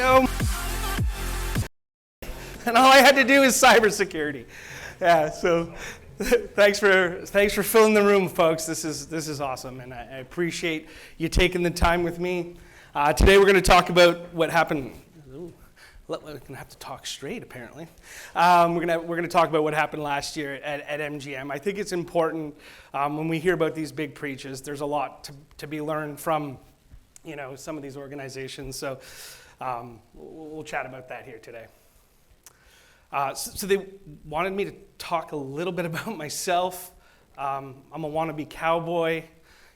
go. And all I had to do is cybersecurity. Yeah, so thanks for filling the room, folks. This is awesome, and I appreciate you taking the time with me. Today we're going to talk about what happened. We're going to have to talk straight, apparently. We're going to talk about what happened last year at MGM. I think it's important when we hear about these big breaches. There's a lot to be learned from, some of these organizations. So we'll chat about that here today. So they wanted me to talk a little bit about myself. I'm a wannabe cowboy,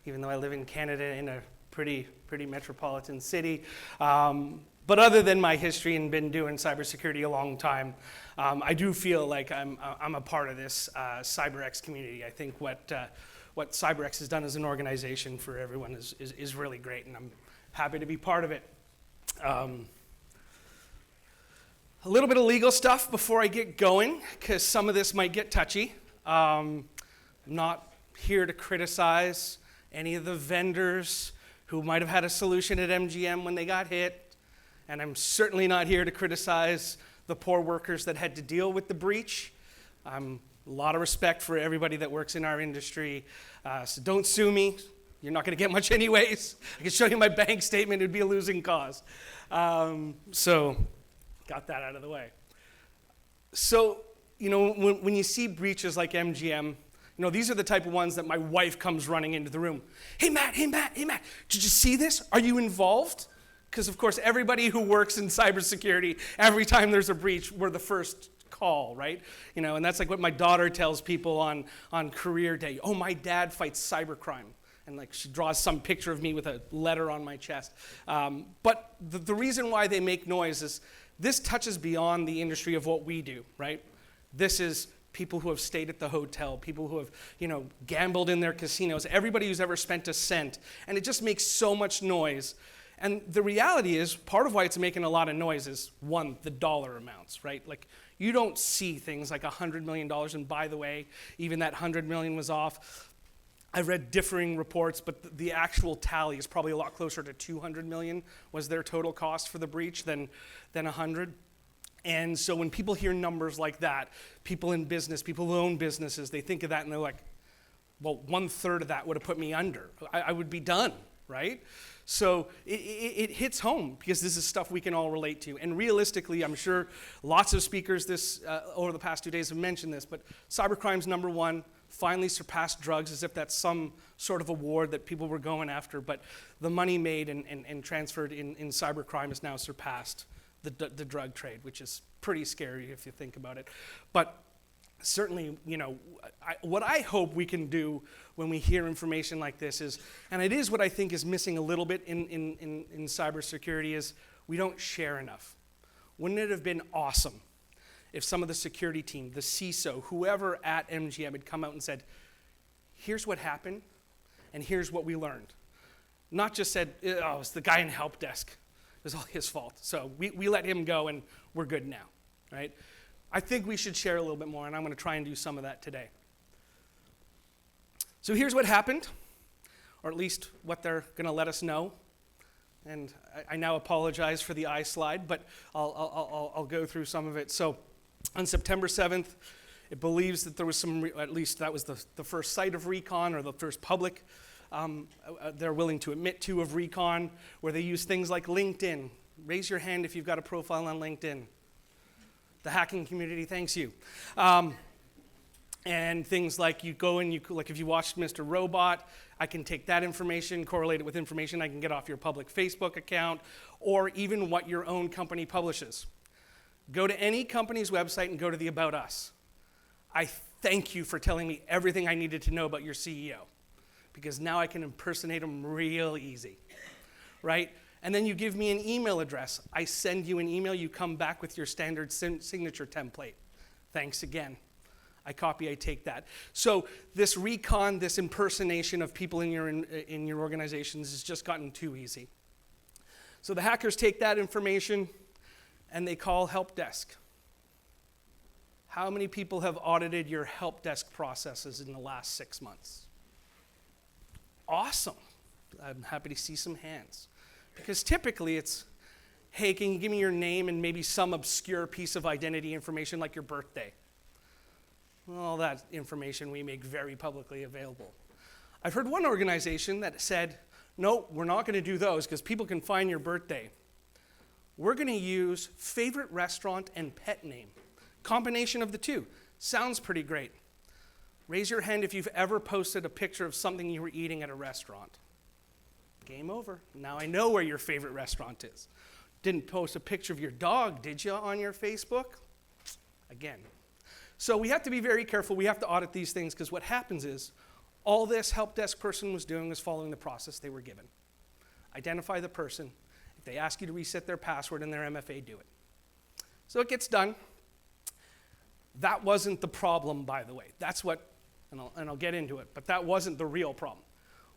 even though I live in Canada in a pretty metropolitan city. But other than my history and been doing cybersecurity a long time, I do feel like I'm a part of this CyberX community. I think what CyberX has done as an organization for everyone is really great, and I'm happy to be part of it. A little bit of legal stuff before I get going, because some of this might get touchy. I'm not here to criticize any of the vendors who might have had a solution at MGM when they got hit, and I'm certainly not here to criticize the poor workers that had to deal with the breach. A lot of respect for everybody that works in our industry, so don't sue me. You're not going to get much anyways. I can show you my bank statement. It would be a losing cause. So got that out of the way. So, when you see breaches like MGM, these are the type of ones that my wife comes running into the room. Hey, Matt, did you see this? Are you involved? Because, of course, everybody who works in cybersecurity, every time there's a breach, we're the first call, right? And that's like what my daughter tells people on career day. Oh, my dad fights cybercrime. And she draws some picture of me with a letter on my chest. But the reason why they make noise is this touches beyond the industry of what we do, right? This is people who have stayed at the hotel, people who have, gambled in their casinos, everybody who's ever spent a cent, and it just makes so much noise. And the reality is, part of why it's making a lot of noise is, one, the dollar amounts, right? You don't see things like $100 million, and by the way, even that $100 million was off. I've read differing reports, but the actual tally is probably a lot closer to 200 million was their total cost for the breach than 100. And so when people hear numbers like that, people in business, people who own businesses, they think of that and they're like, well, 1/3 of that would have put me under. I would be done, right? So it hits home because this is stuff we can all relate to. And realistically, I'm sure lots of speakers over the past 2 days have mentioned this, but cybercrime's number one. Finally surpassed drugs, as if that's some sort of award that people were going after, but the money made and transferred in cybercrime has now surpassed the drug trade, which is pretty scary if you think about it. But certainly, what I hope we can do when we hear information like this is, and it is what I think is missing a little bit in cybersecurity, is we don't share enough. Wouldn't it have been awesome if some of the security team, the CISO, whoever at MGM had come out and said, here's what happened, and here's what we learned. Not just said, oh, it's the guy in help desk. It was all his fault. So we let him go, and we're good now, right? I think we should share a little bit more, and I'm going to try and do some of that today. So here's what happened, or at least what they're going to let us know. And I now apologize for the eye slide, but I'll go through some of it. So on September 7th, it believes that there was at least that was the first site of recon, or the first public they're willing to admit to of recon, where they use things like LinkedIn. Raise your hand if you've got a profile on LinkedIn. The hacking community thanks you. And things like you go and like if you watched Mr. Robot, I can take that information, correlate it with information I can get off your public Facebook account, or even what your own company publishes. Go to any company's website and go to the About Us. I thank you for telling me everything I needed to know about your CEO, because now I can impersonate him real easy, right? And then you give me an email address. I send you an email, you come back with your standard signature template. Thanks again. I copy, I take that. So this recon, this impersonation of people in your organizations has just gotten too easy. So the hackers take that information and they call help desk. How many people have audited your help desk processes in the last 6 months? Awesome. I'm happy to see some hands. Because typically it's, hey, can you give me your name and maybe some obscure piece of identity information like your birthday? All that information we make very publicly available. I've heard one organization that said, no, we're not going to do those because people can find your birthday. We're going to use favorite restaurant and pet name. Combination of the two. Sounds pretty great. Raise your hand if you've ever posted a picture of something you were eating at a restaurant. Game over. Now I know where your favorite restaurant is. Didn't post a picture of your dog, did you, on your Facebook? Again. So we have to be very careful. We have to audit these things because what happens is all this help desk person was doing was following the process they were given. Identify the person. If they ask you to reset their password in their MFA, do it. So it gets done. That wasn't the problem, by the way. That's what, and I'll get into it, but that wasn't the real problem.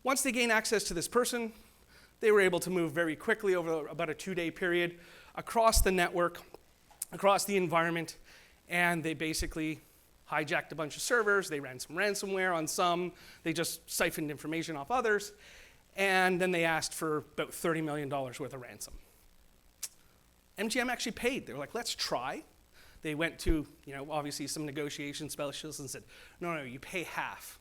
Once they gain access to this person, they were able to move very quickly over about a 2-day period across the network, across the environment, and they basically hijacked a bunch of servers. They ran some ransomware on some. They just siphoned information off others. And then they asked for about $30 million worth of ransom. MGM actually paid. They were like, let's try. They went to, obviously some negotiation specialists and said, no, you pay half.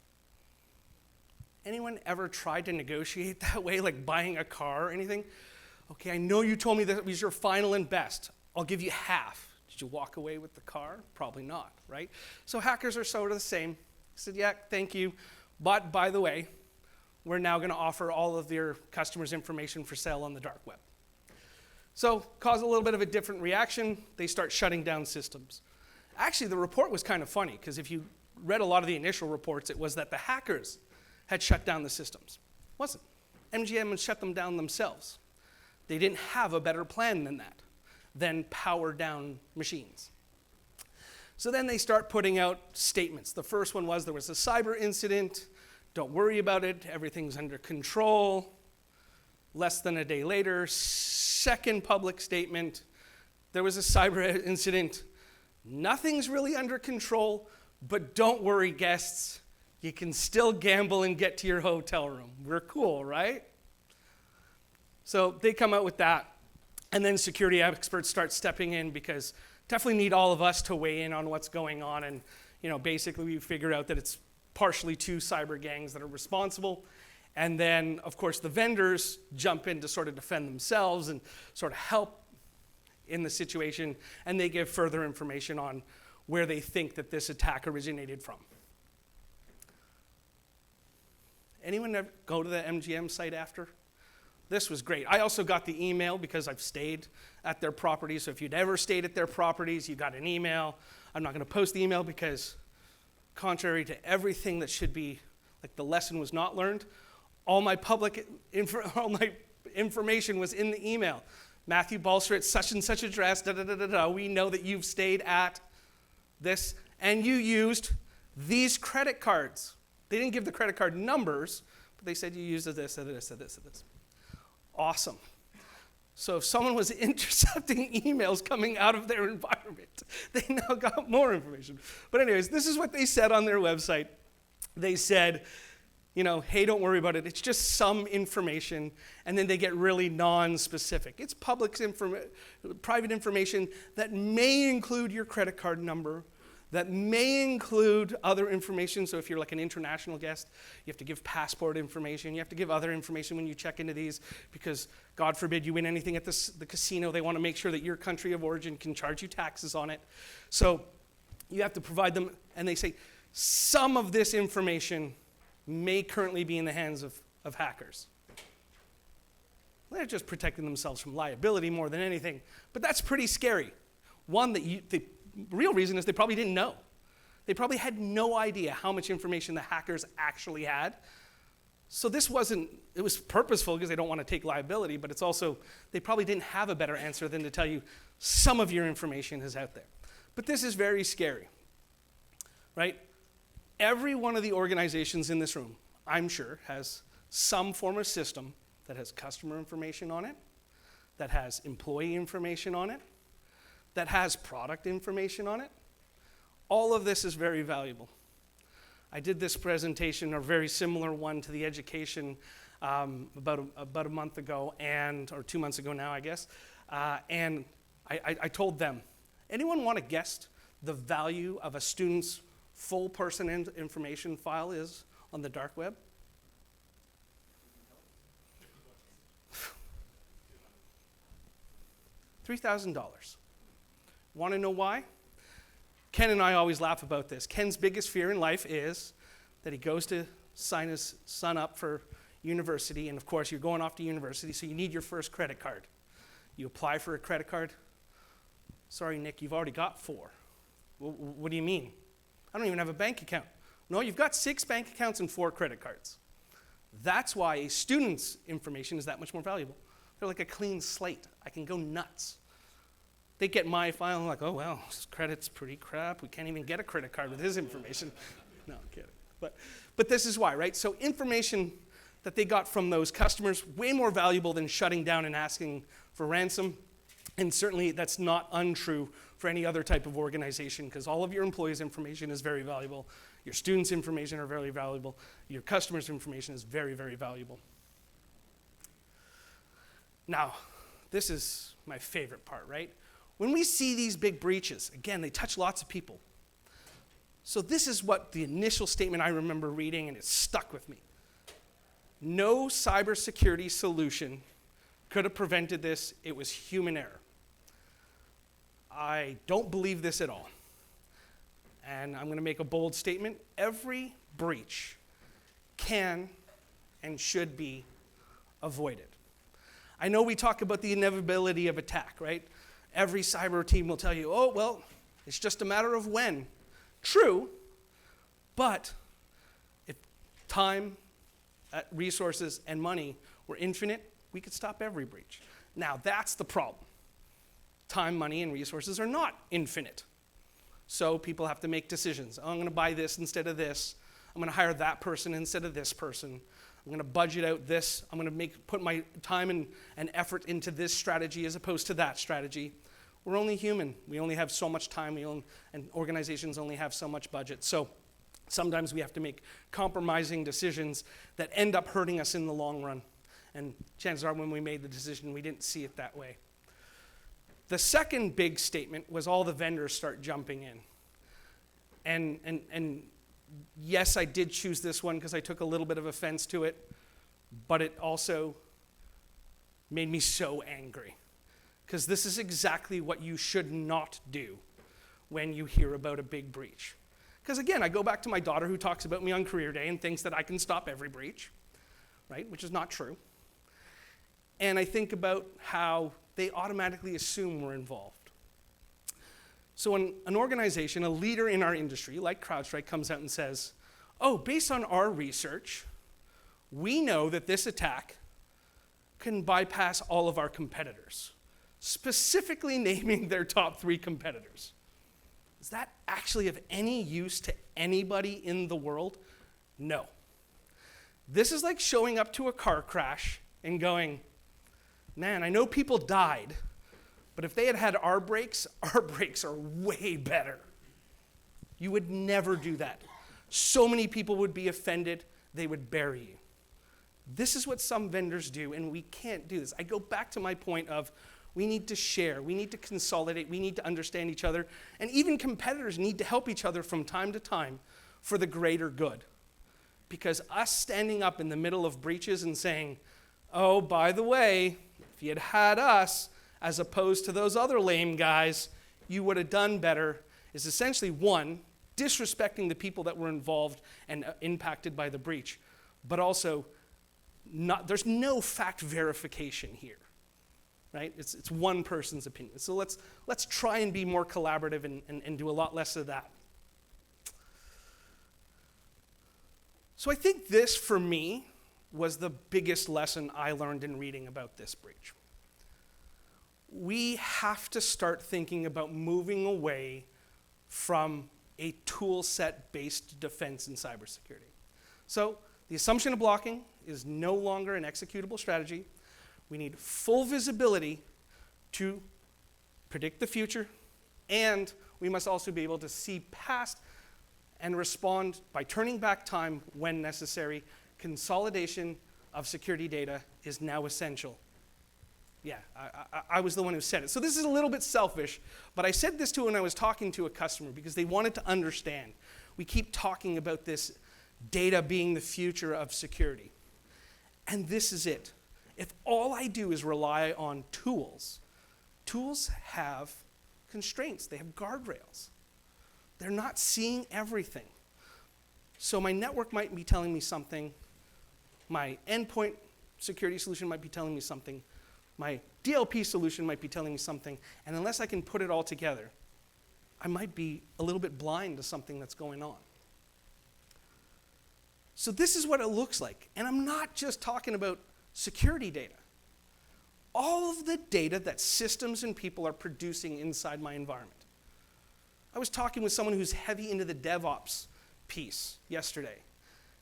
Anyone ever tried to negotiate that way, like buying a car or anything? Okay, I know you told me that it was your final and best. I'll give you half. Did you walk away with the car? Probably not, right? So hackers are sort of the same. I said, yeah, thank you. But by the way, we're now going to offer all of your customers' information for sale on the dark web. So cause a little bit of a different reaction. They start shutting down systems. Actually, the report was kind of funny because if you read a lot of the initial reports, it was that the hackers had shut down the systems. It wasn't. MGM had shut them down themselves. They didn't have a better plan than that, than power down machines. So then they start putting out statements. The first one was there was a cyber incident. Don't worry about it. Everything's under control. Less than a day later, second public statement. There was a cyber incident. Nothing's really under control, but don't worry, guests. You can still gamble and get to your hotel room. We're cool, right? So they come out with that. And then security experts start stepping in because definitely need all of us to weigh in on what's going on. And basically we figure out that it's partially 2 cyber gangs that are responsible. And then, of course, the vendors jump in to sort of defend themselves and sort of help in the situation. And they give further information on where they think that this attack originated from. Anyone ever go to the MGM site after? This was great. I also got the email because I've stayed at their properties. So if you'd ever stayed at their properties, you got an email. I'm not going to post the email because contrary to everything that should be, like the lesson was not learned, all my information was in the email. Matthew Balcer at such and such address, we know that you've stayed at this and you used these credit cards. They didn't give the credit card numbers, but they said you used this, this. Awesome. So if someone was intercepting emails coming out of their environment, they now got more information. But anyways, this is what they said on their website. They said, hey, don't worry about it. It's just some information. And then they get really non-specific. It's private information that may include your credit card number, that may include other information. So if you're like an international guest, you have to give passport information. You have to give other information when you check into these because, God forbid, you win anything at the casino. They want to make sure that your country of origin can charge you taxes on it. So you have to provide them. And they say some of this information may currently be in the hands of hackers. They're just protecting themselves from liability more than anything. But that's pretty scary. One, the real reason is they probably didn't know. They probably had no idea how much information the hackers actually had. So it was purposeful because they don't want to take liability, but it's also, they probably didn't have a better answer than to tell you some of your information is out there. But this is very scary, right? Every one of the organizations in this room, I'm sure, has some form of system that has customer information on it, that has employee information on it, that has product information on it. All of this is very valuable. I did this presentation, a very similar one to the education about a month ago, or 2 months ago now, I guess. And I told them, anyone want to guess the value of a student's full person information file is on the dark web? $3,000. Want to know why? Ken and I always laugh about this. Ken's biggest fear in life is that he goes to sign his son up for university, and of course you're going off to university, so you need your first credit card. You apply for a credit card. Sorry, Nick, you've already got 4. What do you mean? I don't even have a bank account. No, you've got 6 bank accounts and 4 credit cards. That's why a student's information is that much more valuable. They're like a clean slate. I can go nuts. They get my file and I'm like, oh, well, his credit's pretty crap. We can't even get a credit card with his information. No, I'm kidding. But this is why, right? So information that they got from those customers, way more valuable than shutting down and asking for ransom. And certainly that's not untrue for any other type of organization, because all of your employees' information is very valuable. Your students' information are very valuable. Your customers' information is very, very valuable. Now, this is my favorite part, right? When we see these big breaches, again, they touch lots of people. So this is what the initial statement I remember reading, and it stuck with me. No cybersecurity solution could have prevented this. It was human error. I don't believe this at all. And I'm going to make a bold statement. Every breach can and should be avoided. I know we talk about the inevitability of attack, right? Every cyber team will tell you, oh, well, it's just a matter of when. True, but if time, resources, and money were infinite, we could stop every breach. Now, that's the problem. Time, money, and resources are not infinite. So people have to make decisions. Oh, I'm going to buy this instead of this. I'm going to hire that person instead of this person. I'm going to budget out this. I'm going to put my time and effort into this strategy as opposed to that strategy. We're only human. We only have so much time, and organizations only have so much budget. So sometimes we have to make compromising decisions that end up hurting us in the long run. And chances are when we made the decision, we didn't see it that way. The second big statement was all the vendors start jumping in. And yes, I did choose this one because I took a little bit of offense to it, but it also made me so angry. Because this is exactly what you should not do when you hear about a big breach. Because again, I go back to my daughter who talks about me on career day and thinks that I can stop every breach, right? Which is not true. And I think about how they automatically assume we're involved. So when an organization, a leader in our industry, like CrowdStrike, comes out and says, oh, based on our research, we know that this attack can bypass all of our competitors, specifically naming their top 3 competitors. Is that actually of any use to anybody in the world? No. This is like showing up to a car crash and going, man, I know people died, but if they had had our brakes are way better. You would never do that. So many people would be offended, they would bury you. This is what some vendors do, and we can't do this. I go back to my point of we need to share, we need to consolidate, we need to understand each other, and even competitors need to help each other from time to time for the greater good. Because us standing up in the middle of breaches and saying, oh, by the way, if you had had us as opposed to those other lame guys, you would have done better, is essentially, one, disrespecting the people that were involved and impacted by the breach, but also there's no fact verification here, right? It's one person's opinion. So let's try and be more collaborative and do a lot less of that. So I think this, for me, was the biggest lesson I learned in reading about this breach. We have to start thinking about moving away from a tool set-based defense in cybersecurity. So the assumption of blocking is no longer an executable strategy. We need full visibility to predict the future, and we must also be able to see past and respond by turning back time when necessary. Consolidation of security data is now essential. Yeah, I was the one who said it. So this is a little bit selfish, but I said this to when I was talking to a customer because they wanted to understand. We keep talking about this data being the future of security. And this is it. If all I do is rely on tools, tools have constraints. They have guardrails. They're not seeing everything. So my network might be telling me something. My endpoint security solution might be telling me something. My DLP solution might be telling me something. And unless I can put it all together, I might be a little bit blind to something that's going on. So this is what it looks like. And I'm not just talking about security data. All of the data that systems and people are producing inside my environment. I was talking with someone who's heavy into the DevOps piece yesterday.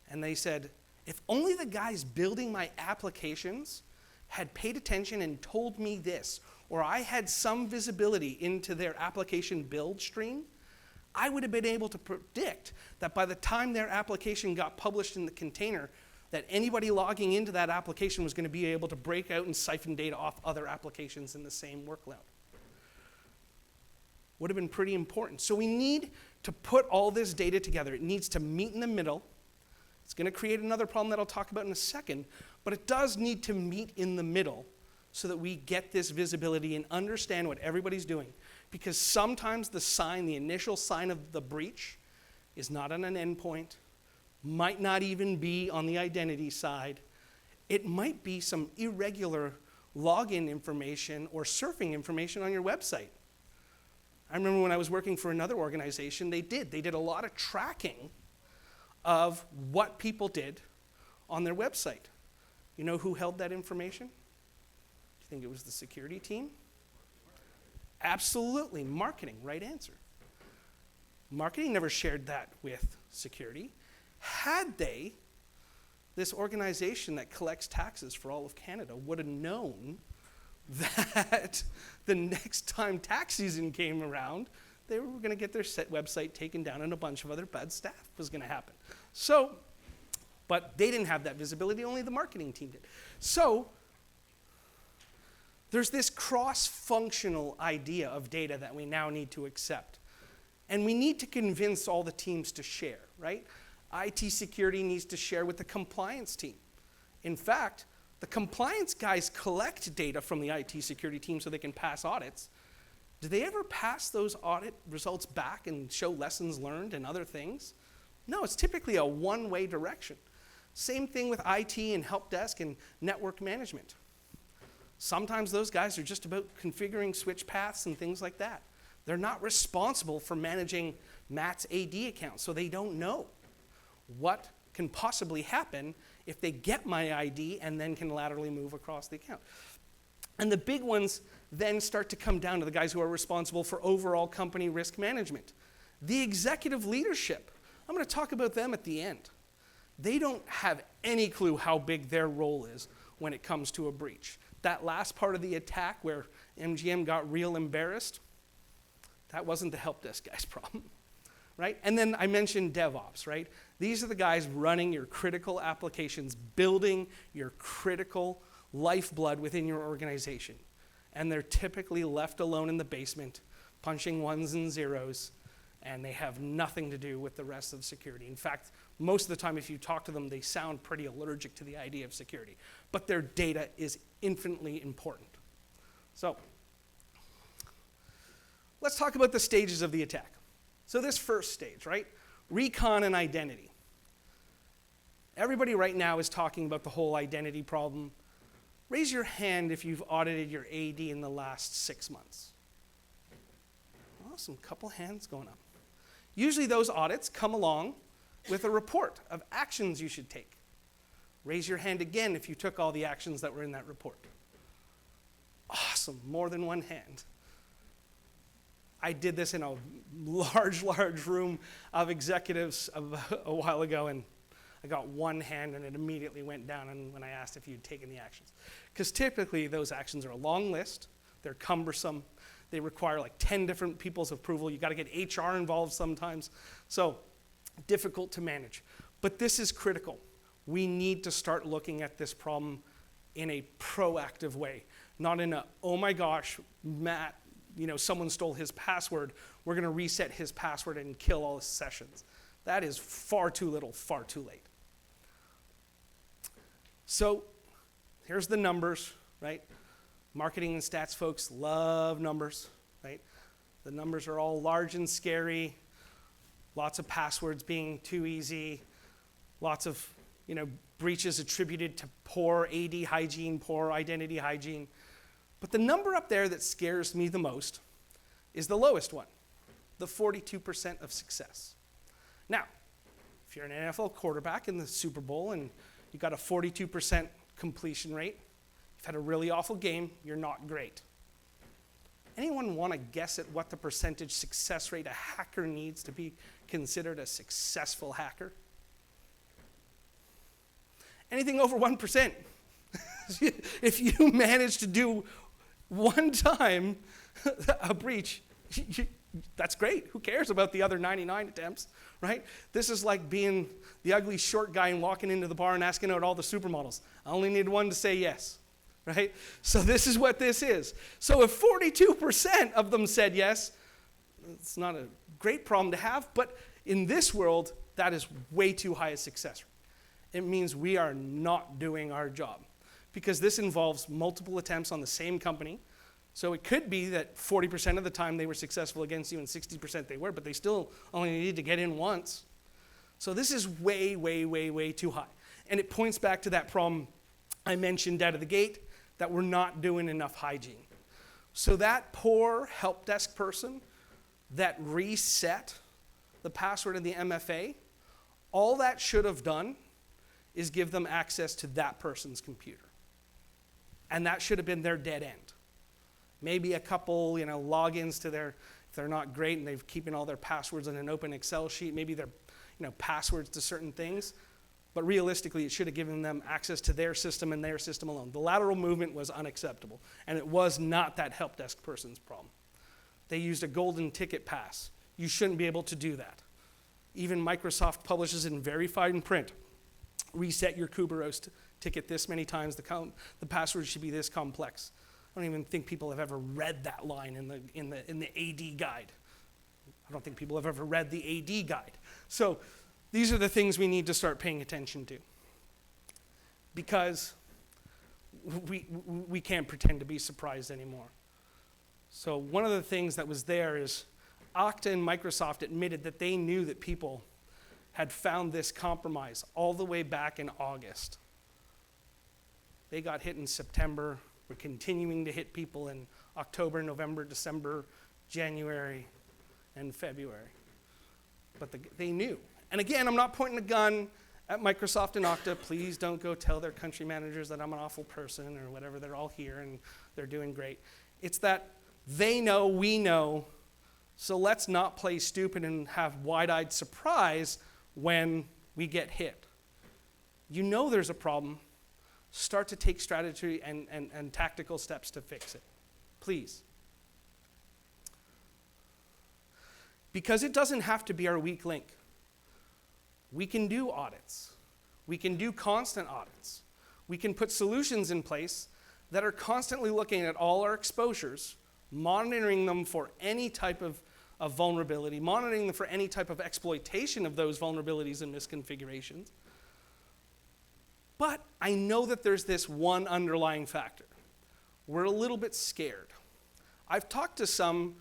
And they said, if only the guys building my applications had paid attention and told me this, or I had some visibility into their application build stream, I would have been able to predict that by the time their application got published in the container, that anybody logging into that application was going to be able to break out and siphon data off other applications in the same workload. Would have been pretty important. So we need to put all this data together. It needs to meet in the middle. It's going to create another problem that I'll talk about in a second, but it does need to meet in the middle so that we get this visibility and understand what everybody's doing. Because sometimes the initial sign of the breach is not on an endpoint, might not even be on the identity side. It might be some irregular login information or surfing information on your website. I remember when I was working for another organization, they did a lot of tracking of what people did on their website. You know who held that information? Do you think it was the security team? Absolutely, marketing, right answer. Marketing never shared that with security. Had they, this organization that collects taxes for all of Canada would have known that the next time tax season came around, they were going to get their website taken down and a bunch of other bad stuff was going to happen. So, but they didn't have that visibility, only the marketing team did. So, there's this cross-functional idea of data that we now need to accept. And we need to convince all the teams to share, right? IT security needs to share with the compliance team. In fact, the compliance guys collect data from the IT security team so they can pass audits. Do they ever pass those audit results back and show lessons learned and other things? No, it's typically a one-way direction. Same thing with IT and help desk and network management. Sometimes those guys are just about configuring switch paths and things like that. They're not responsible for managing Matt's AD account, so they don't know what can possibly happen if they get my ID and then can laterally move across the account. And the big ones then start to come down to the guys who are responsible for overall company risk management. The executive leadership, I'm going to talk about them at the end. They don't have any clue how big their role is when it comes to a breach. That last part of the attack where MGM got real embarrassed, that wasn't the help desk guy's problem, right? And then I mentioned DevOps, right? These are the guys running your critical applications, building your critical lifeblood within your organization. And they're typically left alone in the basement, punching ones and zeros, and they have nothing to do with the rest of security. In fact, most of the time if you talk to them, they sound pretty allergic to the idea of security. But their data is infinitely important. So, let's talk about the stages of the attack. So this first stage, right? Recon and identity. Everybody right now is talking about the whole identity problem. Raise your hand if you've audited your AD in the last 6 months. Awesome, couple hands going up. Usually those audits come along with a report of actions you should take. Raise your hand again if you took all the actions that were in that report. Awesome, more than one hand. I did this in a large room of executives a while ago, and I got one hand and it immediately went down when I asked if you'd taken the actions. Because typically those actions are a long list, they're cumbersome, they require like 10 different people's approval, you gotta get HR involved sometimes, so difficult to manage. But this is critical. We need to start looking at this problem in a proactive way, not in a, oh my gosh, Matt, someone stole his password, we're going to reset his password and kill all his sessions. That is far too little, far too late. So here's the numbers, right? Marketing and stats folks love numbers, right? The numbers are all large and scary, lots of passwords being too easy, lots of breaches attributed to poor AD hygiene, poor identity hygiene. But the number up there that scares me the most is the lowest one, the 42% of success. Now, if you're an NFL quarterback in the Super Bowl and you got a 42% completion rate, you've had a really awful game, you're not great. Anyone want to guess at what the percentage success rate a hacker needs to be considered a successful hacker? Anything over 1%. If you manage to do one time a breach, that's great. Who cares about the other 99 attempts, right? This is like being the ugly short guy and walking into the bar and asking out all the supermodels. I only need one to say yes, right? So this is what this is. So if 42% of them said yes, it's not a great problem to have, but in this world, that is way too high a success rate. It means we are not doing our job because this involves multiple attempts on the same company. So it could be that 40% of the time they were successful against you and 60% they were, but they still only needed to get in once. So this is way, way, way, way too high. And it points back to that problem I mentioned out of the gate, that we're not doing enough hygiene. So that poor help desk person that reset the password of the MFA, all that should have done is give them access to that person's computer. And that should have been their dead end. Maybe a couple, logins to their, if they're not great and they're keeping all their passwords in an open Excel sheet, maybe their, passwords to certain things. But realistically, it should have given them access to their system and their system alone. The lateral movement was unacceptable, and it was not that help desk person's problem. They used a golden ticket pass. You shouldn't be able to do that. Even Microsoft publishes in very fine print, reset your Kuberos ticket this many times, the password should be this complex. I don't even think people have ever read that line in the AD guide. I don't think people have ever read the AD guide. So these are the things we need to start paying attention to, because we can't pretend to be surprised anymore. So one of the things that was there is Okta and Microsoft admitted that they knew that people had found this compromise all the way back in August. They got hit in September. We're continuing to hit people in October, November, December, January, and February. But they knew. And again, I'm not pointing a gun at Microsoft and Okta. Please don't go tell their country managers that I'm an awful person or whatever. They're all here and they're doing great. It's that they know, we know, so let's not play stupid and have wide-eyed surprise when we get hit. You know there's a problem. Start to take strategy and tactical steps to fix it. Please. Because it doesn't have to be our weak link. We can do audits. We can do constant audits. We can put solutions in place that are constantly looking at all our exposures, monitoring them for any type of vulnerability, monitoring them for any type of exploitation of those vulnerabilities and misconfigurations. But I know that there's this one underlying factor. We're a little bit scared. I've talked to some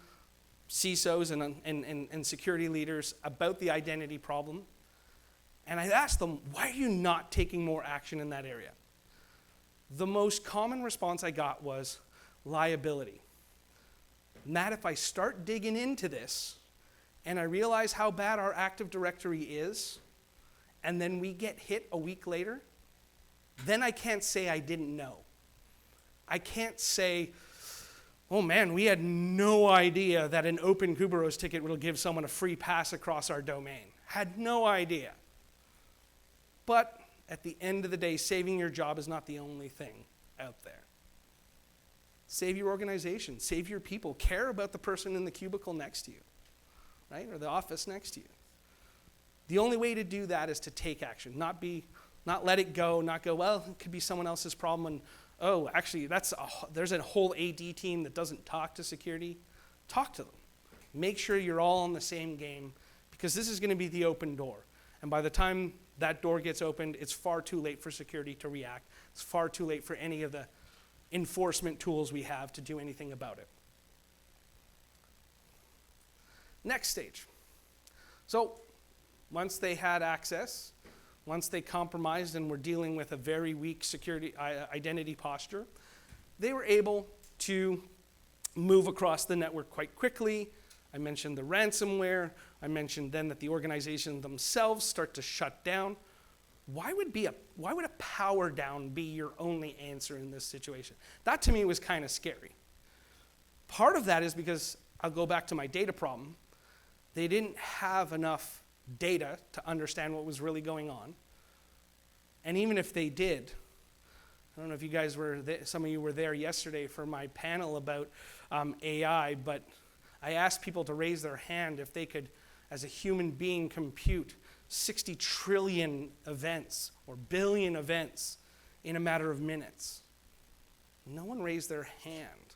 CISOs and security leaders about the identity problem, and I asked them, why are you not taking more action in that area? The most common response I got was liability. Matt, if I start digging into this and I realize how bad our Active Directory is, and then we get hit a week later, then I can't say I didn't know. I can't say, oh man, we had no idea that an open Kuberos ticket will give someone a free pass across our domain. Had no idea. But at the end of the day, saving your job is not the only thing out there. Save your organization, save your people, care about the person in the cubicle next to you, right? Or the office next to you. The only way to do that is to take action, not let it go, not go, well, it could be someone else's problem and oh, actually, there's a whole AD team that doesn't talk to security. Talk to them. Make sure you're all on the same game, because this is going to be the open door. And by the time that door gets opened, it's far too late for security to react. It's far too late for any of the enforcement tools we have to do anything about it. Next stage. So once they had access, once they compromised and were dealing with a very weak security identity posture, they were able to move across the network quite quickly. I mentioned the ransomware. I mentioned then that the organization themselves start to shut down. Why would a power down be your only answer in this situation? That to me was kind of scary. Part of that is because, I'll go back to my data problem, they didn't have enough data to understand what was really going on. And even if they did, I don't know if you guys were there, some of you were there yesterday for my panel about AI, but I asked people to raise their hand if they could, as a human being, compute 60 trillion events or billion events in a matter of minutes. No one raised their hand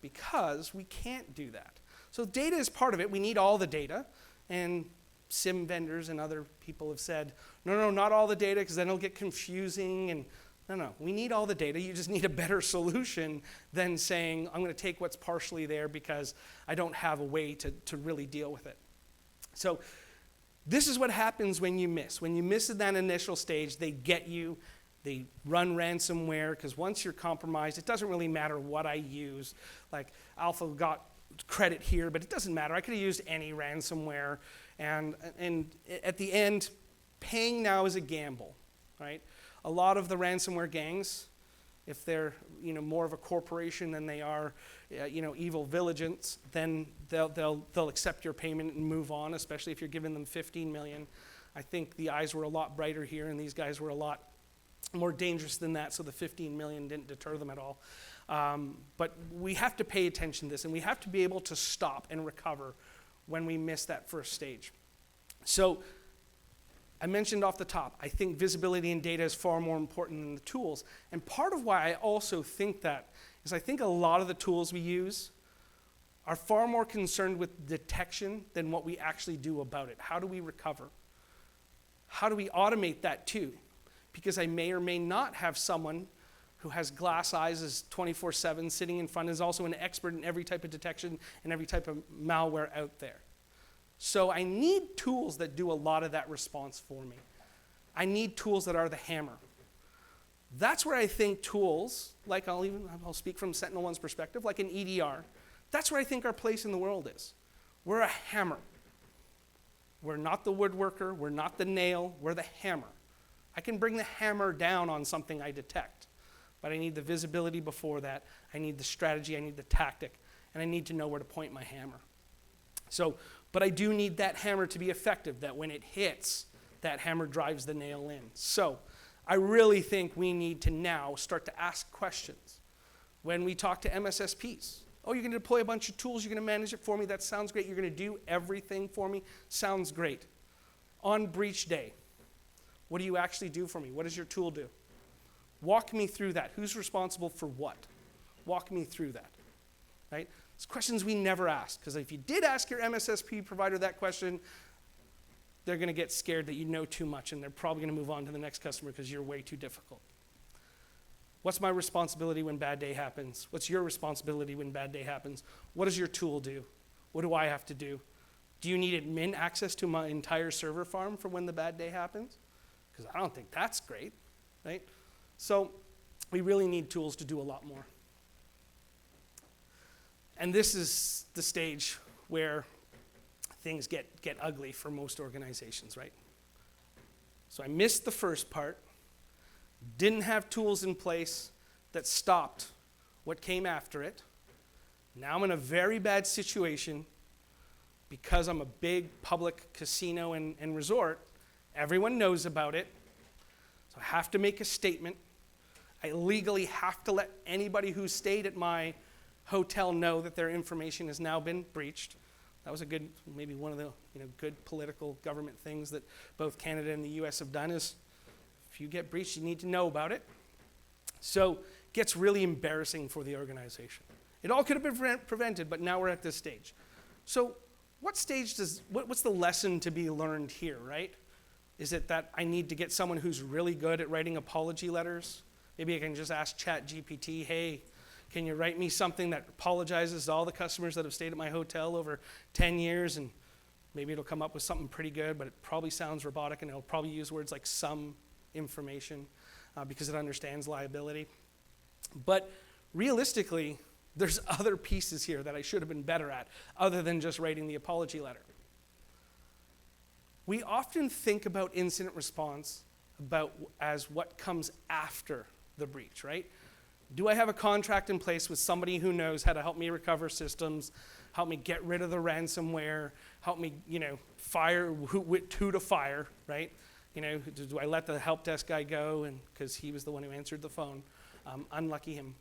because we can't do that. So data is part of it. We need all the data. And SIM vendors and other people have said, no, not all the data, because then it'll get confusing. And no, we need all the data. You just need a better solution than saying, I'm going to take what's partially there because I don't have a way to really deal with it. So this is what happens when you miss. When you miss at that initial stage, they get you. They run ransomware, because once you're compromised, it doesn't really matter what I use. Like Alpha got credit here, but it doesn't matter. I could have used any ransomware. And at the end, paying now is a gamble, right? A lot of the ransomware gangs, if they're more of a corporation than they are evil vigilantes, then they'll accept your payment and move on, especially if you're giving them 15 million. I think the eyes were a lot brighter here, and these guys were a lot more dangerous than that, so the 15 million didn't deter them at all. But we have to pay attention to this, and we have to be able to stop and recover when we miss that first stage. So I mentioned off the top, I think visibility in data is far more important than the tools. And part of why I also think that is I think a lot of the tools we use are far more concerned with detection than what we actually do about it. How do we recover? How do we automate that too? Because I may or may not have someone who has glass eyes, is 24/7 sitting in front, is also an expert in every type of detection and every type of malware out there. So I need tools that do a lot of that response for me. I need tools that are the hammer. That's where I think tools, like I'll speak from SentinelOne's perspective, like an EDR, that's where I think our place in the world is. We're a hammer. We're not the woodworker, we're not the nail, we're the hammer. I can bring the hammer down on something I detect, but I need the visibility before that, I need the strategy, I need the tactic, and I need to know where to point my hammer. So, but I do need that hammer to be effective, that when it hits, that hammer drives the nail in. So I really think we need to now start to ask questions. When we talk to MSSPs, oh, you're going to deploy a bunch of tools, you're going to manage it for me, that sounds great, you're going to do everything for me, sounds great. On breach day, what do you actually do for me? What does your tool do? Walk me through that. Who's responsible for what? Walk me through that, right? It's questions we never ask, because if you did ask your MSSP provider that question, they're going to get scared that you know too much, and they're probably going to move on to the next customer because you're way too difficult. What's my responsibility when bad day happens? What's your responsibility when bad day happens? What does your tool do? What do I have to do? Do you need admin access to my entire server farm for when the bad day happens? Because I don't think that's great, right? So we really need tools to do a lot more. And this is the stage where things get ugly for most organizations, right? So I missed the first part, didn't have tools in place that stopped what came after it. Now I'm in a very bad situation because I'm a big public casino and resort. Everyone knows about it. So I have to make a statement. I legally have to let anybody who stayed at my hotel know that their information has now been breached. That was a good, maybe one of the good political government things that both Canada and the US have done is if you get breached, you need to know about it. So gets really embarrassing for the organization. It all could have been prevented, but now we're at this stage. So what's the lesson to be learned here, right? Is it that I need to get someone who's really good at writing apology letters? Maybe I can just ask ChatGPT, hey, can you write me something that apologizes to all the customers that have stayed at my hotel over 10 years? And maybe it'll come up with something pretty good, but it probably sounds robotic, and it'll probably use words like some information because it understands liability. But realistically, there's other pieces here that I should have been better at other than just writing the apology letter. We often think about incident response as what comes after the breach, right? Do I have a contract in place with somebody who knows how to help me recover systems, help me get rid of the ransomware, help me, fire who to fire, right? Do I let the help desk guy go because he was the one who answered the phone? Unlucky him.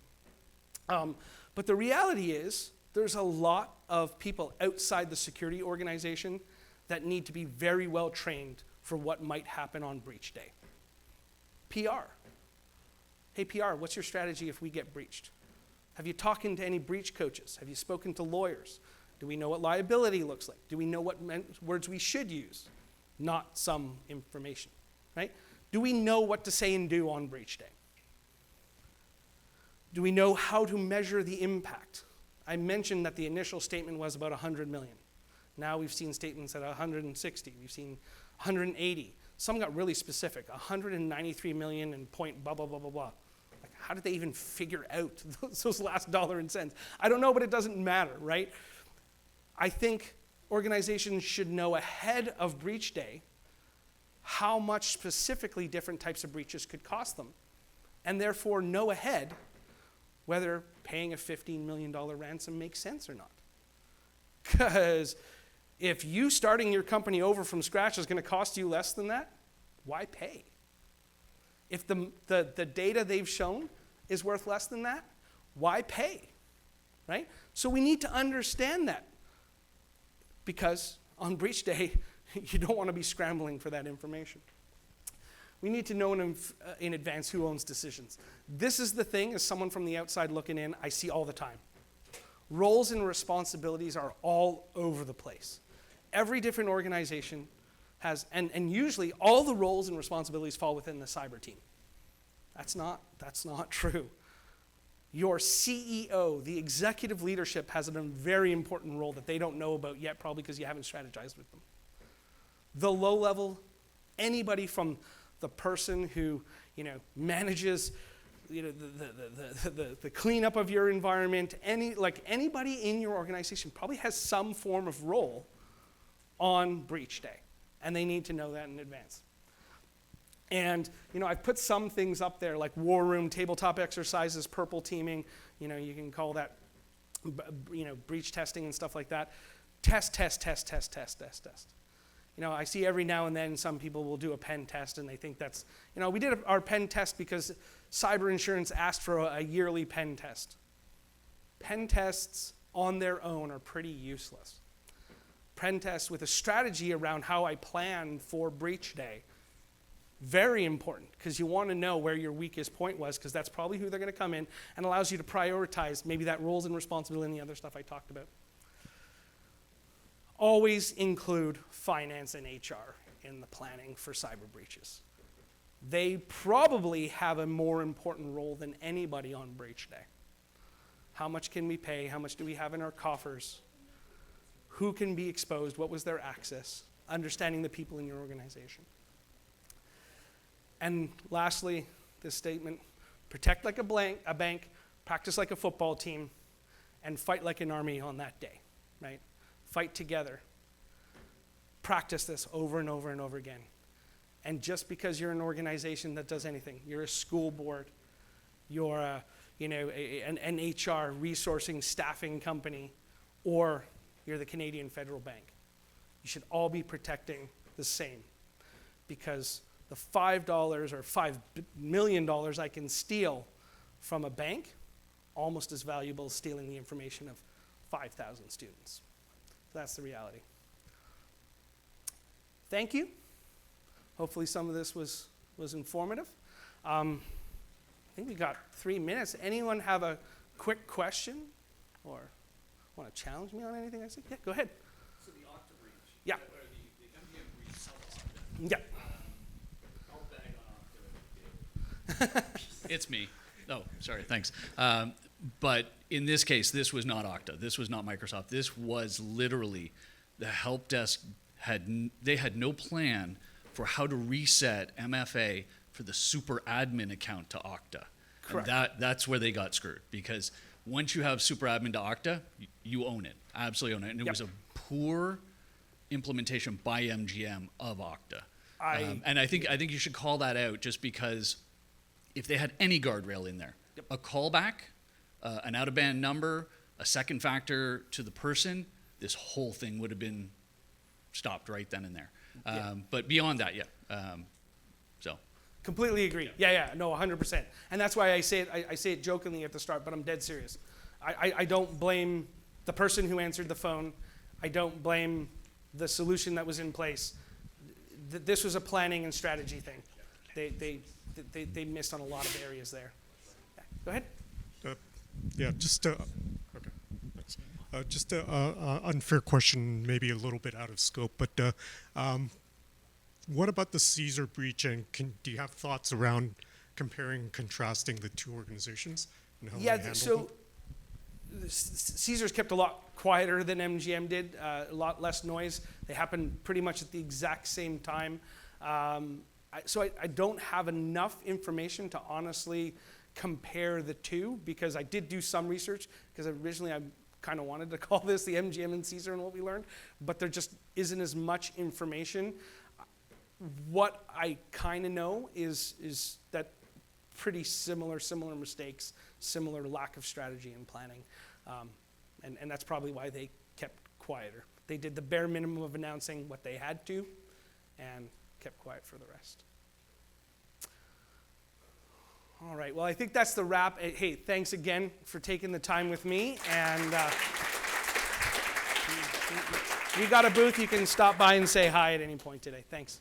But the reality is there's a lot of people outside the security organization that need to be very well trained for what might happen on breach day. PR. Hey, PR, what's your strategy if we get breached? Have you talked to any breach coaches? Have you spoken to lawyers? Do we know what liability looks like? Do we know what words we should use? Not some information, right? Do we know what to say and do on breach day? Do we know how to measure the impact? I mentioned that the initial statement was about 100 million. Now we've seen statements at 160, we've seen 180. Some got really specific, 193 million and point blah, blah, blah, blah, blah. Like, how did they even figure out those last dollar and cents? I don't know, but it doesn't matter, right? I think organizations should know ahead of breach day how much specifically different types of breaches could cost them, and therefore know ahead whether paying a $15 million ransom makes sense or not. Because if you starting your company over from scratch is going to cost you less than that, why pay? If the data they've shown is worth less than that, why pay, right? So we need to understand that, because on breach day, you don't want to be scrambling for that information. We need to know in advance who owns decisions. This is the thing, as someone from the outside looking in, I see all the time. Roles and responsibilities are all over the place. Every different organization has, and usually all the roles and responsibilities fall within the cyber team. That's not true. Your CEO, the executive leadership, has a very important role that they don't know about yet, probably because you haven't strategized with them. The low level, anybody from the person who manages the cleanup of your environment, anybody in your organization probably has some form of role on breach day, and they need to know that in advance. And I've put some things up there like war room, tabletop exercises, purple teaming. You can call that breach testing and stuff like that. Test. I see every now and then some people will do a pen test, and they think that's, we did our pen test because cyber insurance asked for a yearly pen test. Pen tests on their own are pretty useless. Pen tests with a strategy around how I plan for breach day, very important, because you want to know where your weakest point was, because that's probably who they're going to come in, and allows you to prioritize maybe that roles and responsibility and the other stuff I talked about. Always include finance and HR in the planning for cyber breaches. They probably have a more important role than anybody on breach day. How much can we pay? How much do we have in our coffers? Who can be exposed? What was their access? Understanding the people in your organization. And lastly, this statement, protect like a bank, practice like a football team, and fight like an army on that day, right? Fight together. Practice this over and over and over again. And just because you're an organization that does anything, you're a school board, you're an HR resourcing staffing company, or you're the Canadian Federal Bank, you should all be protecting the same, because the $5 or $5 million I can steal from a bank, almost as valuable as stealing the information of 5,000 students. That's the reality. Thank you. Hopefully some of this was informative. think we got 3 minutes. Anyone have a quick question or want to challenge me on anything I said? Yeah, go ahead. So the Okta breach. Yeah. Or the MGM breach sub-Okta. Yeah. I'll bag on Okta. It's me. Oh, sorry, thanks. But in this case, this was not Okta. This was not Microsoft. This was literally the help desk they had no plan for how to reset MFA for the super admin account to Okta. Correct. And that's where they got screwed, because once you have super admin to Okta, you own it, absolutely own it. And it was a poor implementation by MGM of Okta. And I think you should call that out, just because if they had any guardrail in there, a callback, an out-of-band number, a second factor to the person, this whole thing would have been stopped right then and there. But beyond that, so. Completely agree. Yeah, no, 100%. And that's why I say it jokingly at the start, but I'm dead serious. I don't blame the person who answered the phone. I don't blame the solution that was in place. This was a planning and strategy thing. They missed on a lot of areas there. Yeah, go ahead. Just an unfair question, maybe a little bit out of scope, but what about the Caesar breach, and do you have thoughts around comparing, contrasting the two organizations and how they handled so them? Caesar's kept a lot quieter than MGM did, a lot less noise. They happened pretty much at the exact same time. So I don't have enough information to honestly compare the two, because I did do some research, because originally I kind of wanted to call this the MGM and Caesar and what we learned, but there just isn't as much information. What I kind of know is that pretty similar mistakes, similar lack of strategy and planning, and that's probably why they kept quieter. They did the bare minimum of announcing what they had to, and kept quiet for the rest. All right, well, I think that's the wrap. Hey, thanks again for taking the time with me, and we got a booth. You can stop by and say hi at any point today. Thanks.